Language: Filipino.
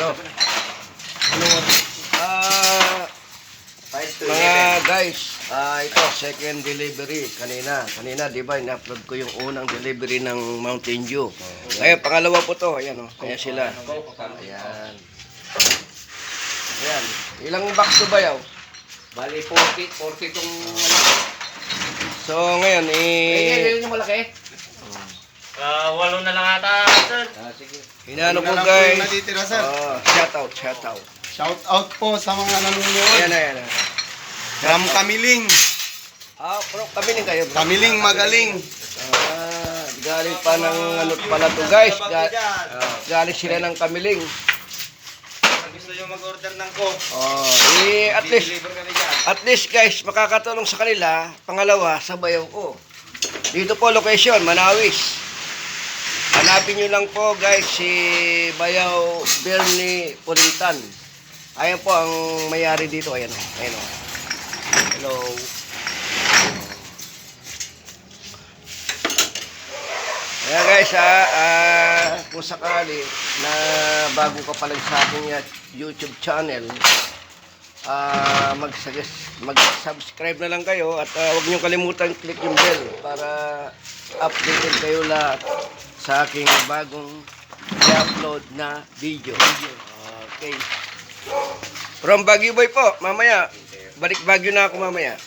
Oh. Mga guys, ito second delivery kanina 'di ba in-upload ko yung unang delivery ng Mountain Dew. Ngayon pangalawa po to, ayan oh. Ayan sila. Ayan. Ayan. Ilang box to ba yaw? Bali 40 tong malaki. So ngayon Yun yung malaki. 8 na lang ata, sir. Sige. inaano ko Wala na po guys. yung natitira, sir. Shout out. Shout out po sa mga nanonood. Ayan. From Kamiling. Pero kamiling kayo bro. Kamiling magaling. Galing pa ng ano pala to guys. Galing sila ng kamiling. Gusto nyo mag-order ng Coke. At least guys, makakatulong sa kanila. Pangalawa, sa bayaw ko. Dito po location, Manawis. Hanapin nyo lang po guys si Bayaw Bernie Pulintan. Ayan po ang mayari dito. Ayan o. Hello. Ayan guys, kung sakali na bago ka pa lang sa aking YouTube channel, mag-subscribe na lang kayo at huwag niyo kalimutan click yung bell para updated kayo lahat sa aking bagong i-upload na video. Okay. From Baguio Boy po, mamaya. Balik Baguio na ako mamaya.